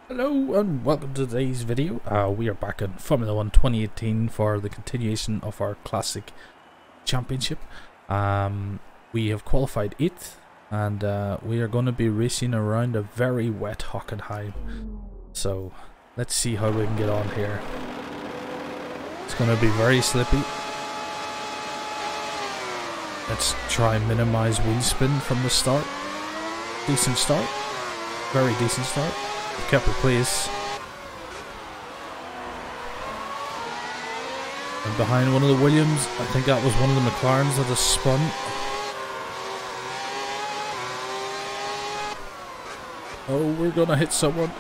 Hello and welcome to today's video. We are back in Formula 1 2018 for the continuation of our classic championship. We have qualified 8th and we are going to be racing around a very wet Hockenheim. So let's see how we can get on here. It's going to be very slippy. Let's try and minimize wheel spin from the start. Decent start. Very decent start. Kept our place. And behind one of the Williams, I think that was one of the McLarens that has spun. Oh, we're gonna hit someone.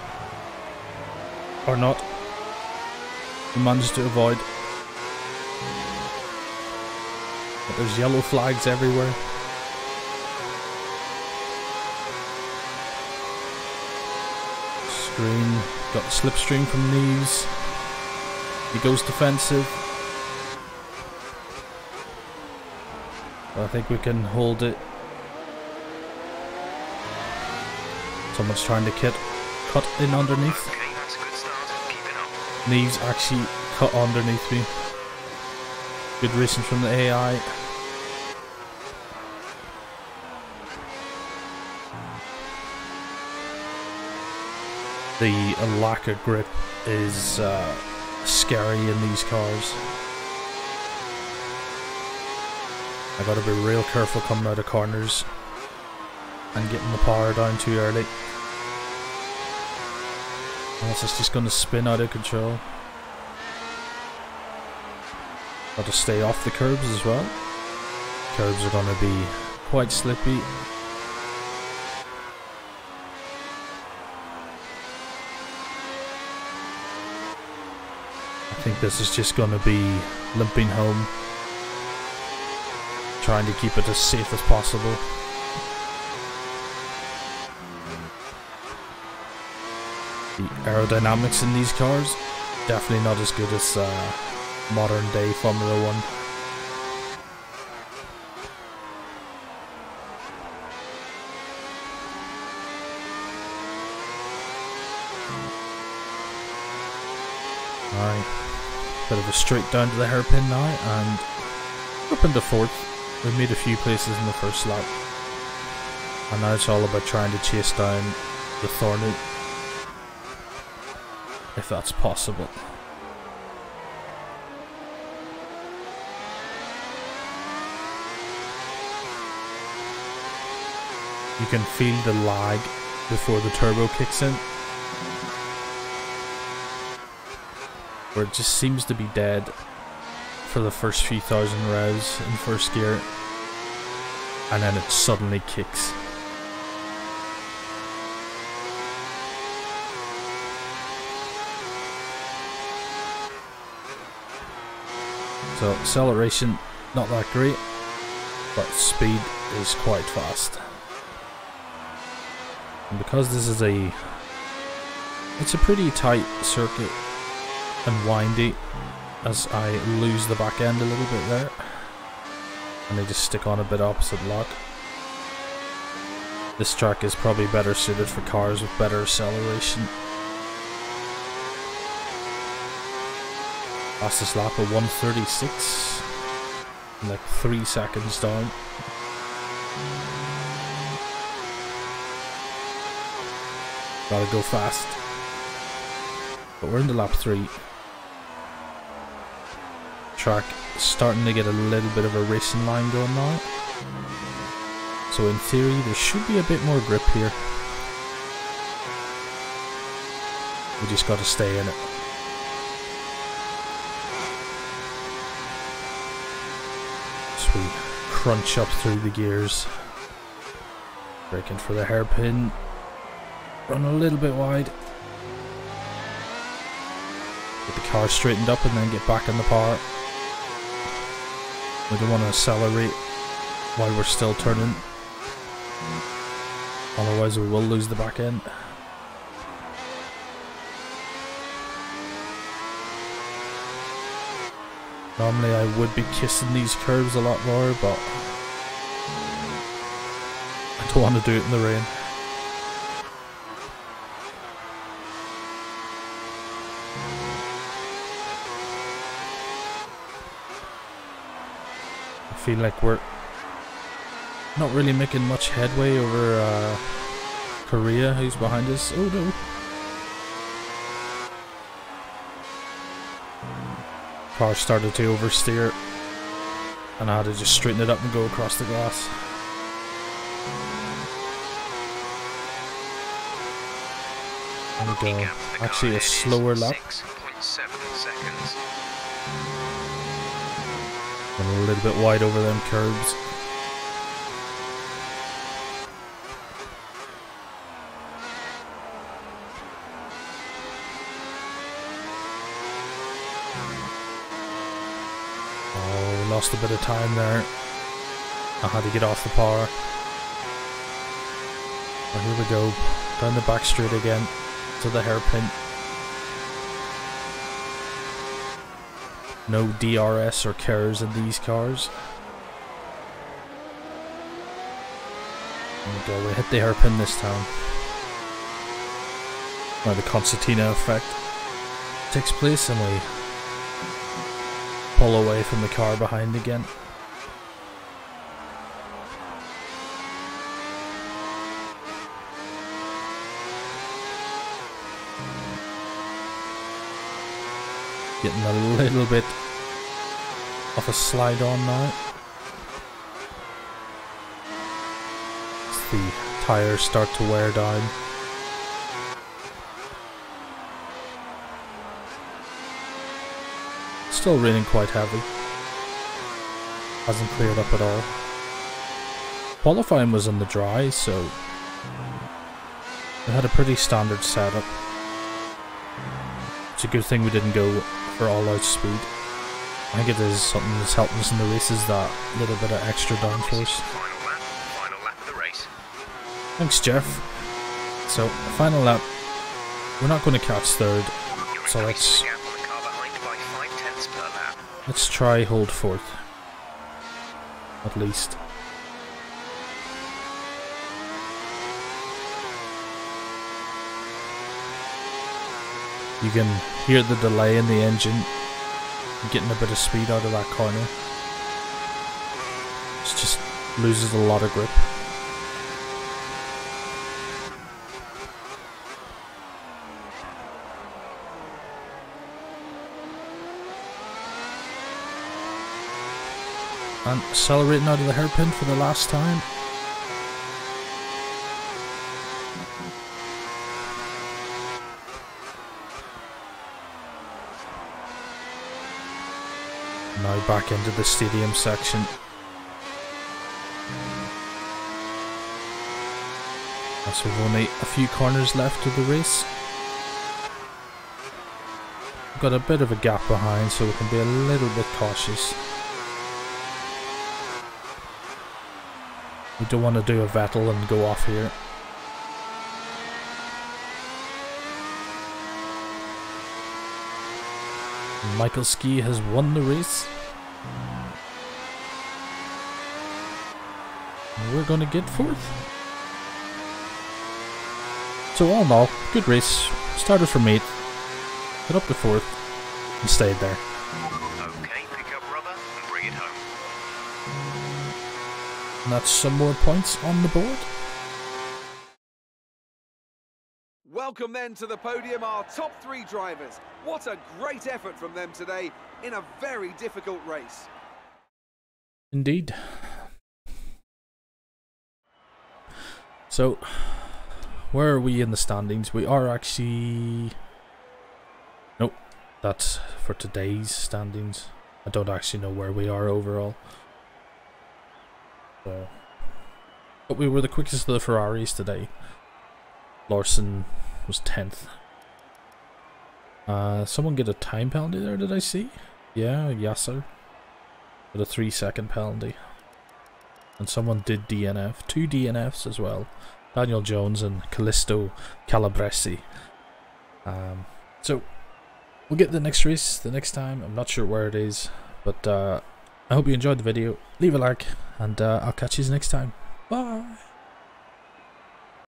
Or not. We managed to avoid. But there's yellow flags everywhere. Got the slipstream from Neves. He goes defensive. I think we can hold it. Someone's trying to cut in underneath. Okay, that's a good start. Keep it up. Neves actually cut underneath me. Good racing from the AI. The lack of grip is scary in these cars. I gotta be real careful coming out of corners and getting the power down too early. Else it's just gonna spin out of control. Gotta stay off the curbs as well. Curbs are gonna be quite slippy. I think this is just going to be limping home, trying to keep it as safe as possible. The aerodynamics in these cars, definitely not as good as modern day Formula 1. Alright. Bit of a straight down to the hairpin now, and up into 4th. We made a few places in the first lap, and now it's all about trying to chase down the Thornwood, if that's possible. You can feel the lag before the turbo kicks in, where it just seems to be dead for the first few thousand revs in first gear, and then it suddenly kicks. So acceleration not that great, but speed is quite fast. And because this is it's a pretty tight circuit and windy, as I lose the back end a little bit there, and they just stick on a bit opposite lock. This track is probably better suited for cars with better acceleration. Fastest lap of 1:36, like 3 seconds down. Gotta go fast. But we're into lap 3. Track starting to get a little bit of a racing line going now. So in theory there should be a bit more grip here. We just got to stay in it. So we crunch up through the gears. Braking for the hairpin. Run a little bit wide. Get the car straightened up and then get back in the power. We don't want to accelerate while we're still turning, otherwise we will lose the back end. Normally I would be kissing these curves a lot more, but I don't want to do it in the rain. feel like we're not really making much headway over Korea, who's behind us. Oh no. Car started to oversteer and I had to just straighten it up and go across the glass. There we go. Actually a slower lap. 6.7 seconds. And a little bit wide over them curbs. Oh, lost a bit of time there. I had to get off the power. Oh, here we go. Down the back straight again to the hairpin. No DRS or KERS in these cars. There we go, we hit the hairpin this time. Now the concertina effect takes place and we pull away from the car behind again. Getting a little bit of a slide on now. As the tires start to wear down. Still raining quite heavy. Hasn't cleared up at all. Qualifying was in the dry, so we had a pretty standard setup. It's a good thing we didn't go for all-out speed. I think it is something that's helped us in the races, that little bit of extra downforce. Final lap of the race. Thanks, Jeff. So, final lap. We're not going to catch third, so let's try hold fourth. At least. You can hear the delay in the engine getting a bit of speed out of that corner. It just loses a lot of grip. And accelerating out of the hairpin for the last time. Now back into the stadium section. So we've only a few corners left of the race. We've got a bit of a gap behind, so we can be a little bit cautious. We don't want to do a Vettel and go off here. Michael Ski has won the race. And we're going to get fourth. So all in all, good race. Started from 8th, got up to 4th, and stayed there. Okay, pick up rubber and bring it home. And that's some more points on the board. Welcome then to the podium, our top 3 drivers. What a great effort from them today in a very difficult race. Indeed. So, where are we in the standings? We are actually... Nope, that's for today's standings. I don't actually know where we are overall. So, but we were the quickest of the Ferraris today. Larson was 10th. Someone get a time penalty there, did I see? Yeah, Yasser. With a 3-second penalty. And someone did DNF. 2 DNFs as well. Daniel Jones and Callisto Calabresi. So, we'll get the next race the next time. I'm not sure where it is. But I hope you enjoyed the video. Leave a like. And I'll catch you next time. Bye.